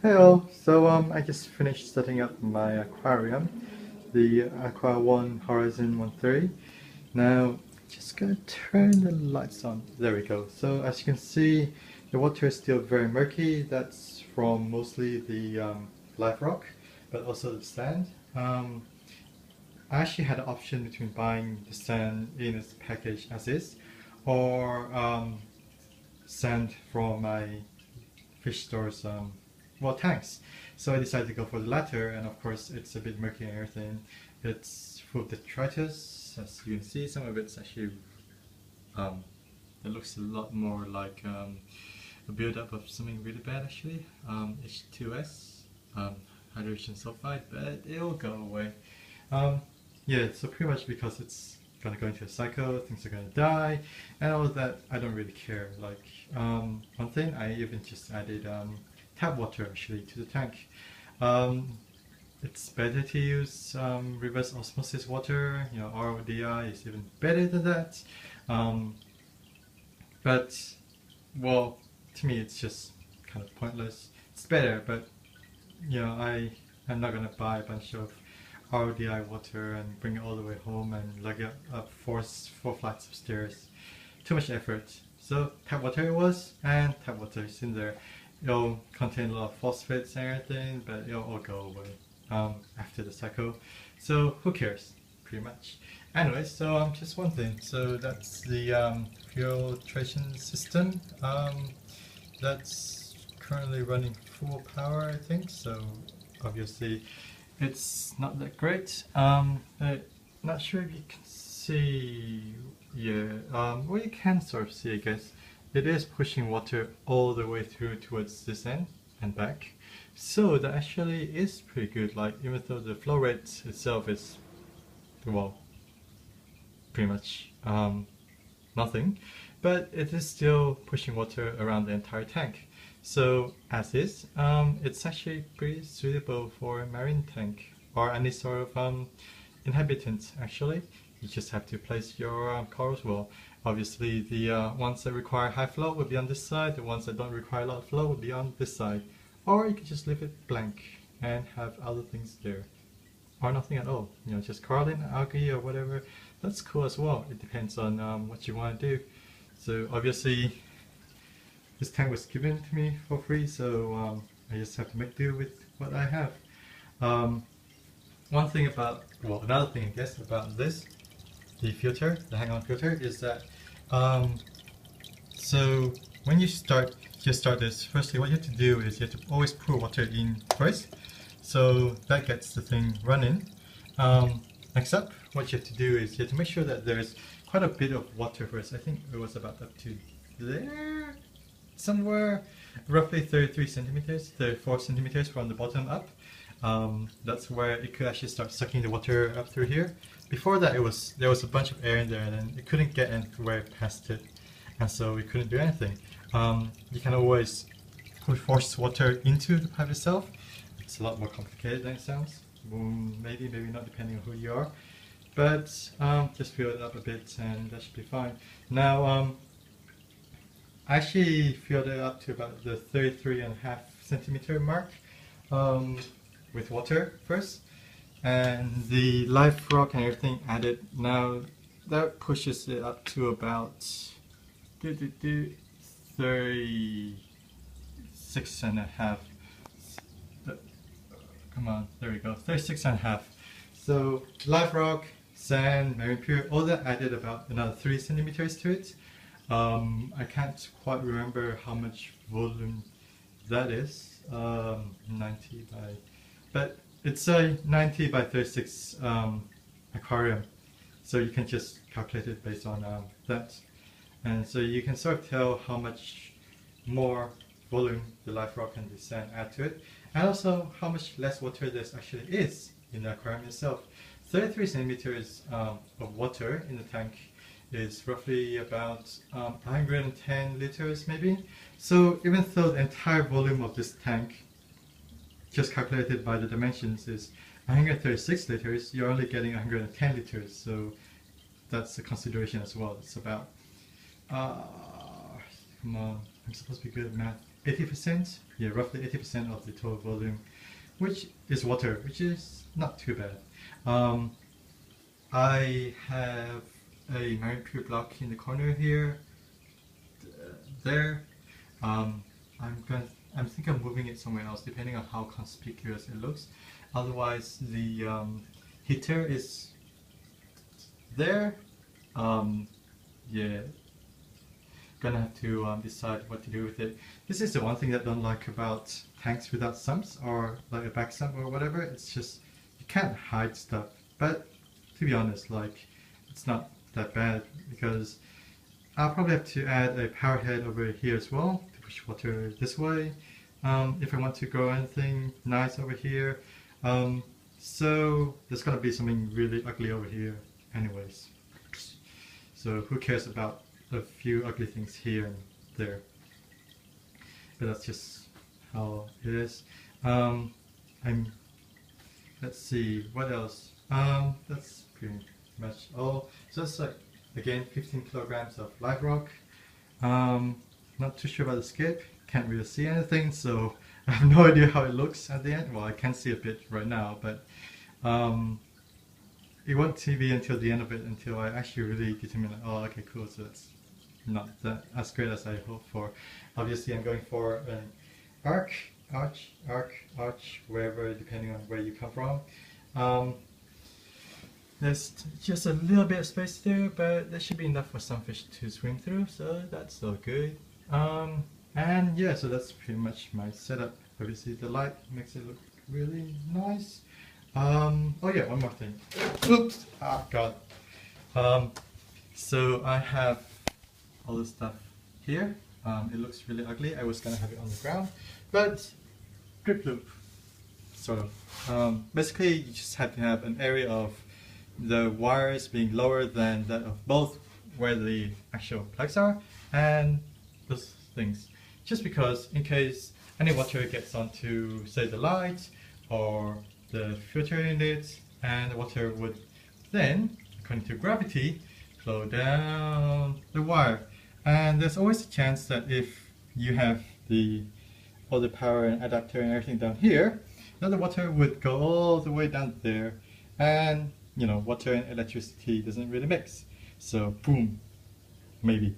Hey all, I just finished setting up my aquarium, the Aqua 1 Horizon 130. Now, just gonna turn the lights on. There we go. So as you can see, the water is still very murky. That's from mostly the live rock, but also the sand. I actually had an option between buying the sand in its package as is, or sand from my fish stores tanks. So I decided to go for the latter, and of course it's a bit murky and everything. It's full of detritus, as you can see. Some of it's actually it looks a lot more like a build-up of something really bad actually, H2S, hydrogen sulfide, but it'll go away. Yeah, so pretty much because it's gonna go into a cycle, things are gonna die, and all of that, I don't really care. Like, one thing, I even just added tap water actually to the tank. It's better to use reverse osmosis water, you know, RODI is even better than that. But, well, to me it's just kind of pointless. It's better, but, you know, I'm not gonna buy a bunch of RODI water and bring it all the way home and lug it up four flights of stairs. Too much effort. So tap water it was, and tap water is in there. It'll contain a lot of phosphates and everything, but it'll all go away after the cycle. So who cares, pretty much. Anyway, so just one thing. So that's the filtration system. That's currently running full power, I think. So obviously it's not that great. Not sure if you can see. Yeah, well, you can sort of see, I guess. It is pushing water all the way through towards this end and back. So that actually is pretty good. Like, even though the flow rate itself is, well, pretty much nothing, but it is still pushing water around the entire tank. So as is, it's actually pretty suitable for a marine tank or any sort of inhabitant actually. You just have to place your corals well. Obviously the ones that require high flow will be on this side, the ones that don't require a lot of flow will be on this side. Or you can just leave it blank and have other things there. Or nothing at all, you know, just coralline, algae or whatever. That's cool as well. It depends on what you want to do. So obviously this tank was given to me for free, so I just have to make do with what I have. One thing about, well, another thing I guess about this, the filter, the hang-on filter, is that so when you start this, firstly what you have to do is you have to always pour water in first, so that gets the thing running. Next up, what you have to do is you have to make sure that there's quite a bit of water first. I think it was about up to there, somewhere roughly 33 centimeters, 34 centimeters from the bottom up. That's where it could actually start sucking the water up through here. Before that, there was a bunch of air in there, and then it couldn't get anywhere past it, and so we couldn't do anything. You can always force water into the pipe itself. It's a lot more complicated than it sounds. Maybe not, depending on who you are. But just fill it up a bit, and that should be fine. Now, I actually filled it up to about the 33.5 centimeter mark with water first, and the live rock and everything added. Now that pushes it up to about 36.5. Come on, there we go, 36.5. So live rock, sand, marine pure, all that added about another 3 centimeters to it. I can't quite remember how much volume that is. 90 by, but it's a 90 by 36 aquarium, so you can just calculate it based on that, and so you can sort of tell how much more volume the live rock and the sand add to it, and also how much less water there actually is in the aquarium itself. 33 centimeters of water in the tank is roughly about 110 liters maybe. So even though the entire volume of this tank, just calculated by the dimensions, is 136 liters, you're only getting 110 liters. So that's a consideration as well. It's about, come on, I'm supposed to be good at math. 80%, yeah, roughly 80% of the total volume, which is water, which is not too bad. I have a marine pure block in the corner here, there. I'm thinking of moving it somewhere else, depending on how conspicuous it looks. Otherwise, the heater is there. Yeah, gonna have to decide what to do with it. This is the one thing that I don't like about tanks without sumps, or like a back sump or whatever. It's just you can't hide stuff. But to be honest, like, it's not that bad, because I'll probably have to add a power head over here as well to push water this way if I want to grow anything nice over here. So there's gonna be something really ugly over here anyways. So who cares about a few ugly things here and there? But that's just how it is. Let's see, what else? That's pretty much all. So that's like, again, 15 kilograms of live rock. Not too sure about the scape, can't really see anything, so I have no idea how it looks at the end. Well, I can see a bit right now, but it won't be until the end of it, until I actually really determine, like, oh, okay, cool, so that's not that as great as I hoped for. Obviously, I'm going for an arch, wherever, depending on where you come from. There's just a little bit of space there, but there should be enough for some fish to swim through, so that's all good. And yeah, so that's pretty much my setup. Obviously the light makes it look really nice. Oh yeah, one more thing. Oops! Ah, God. So I have all this stuff here. It looks really ugly. I was gonna have it on the ground, but drip loop, sort of. Basically, you just have to have an area of the wires being lower than that of both where the actual plugs are and those things. Just because in case any water gets onto, say, the light or the filter unit, and the water would then, according to gravity, flow down the wire. And there's always a chance that if you have all the power and adapter and everything down here, then the water would go all the way down there, and you know, water and electricity doesn't really mix. So boom, maybe.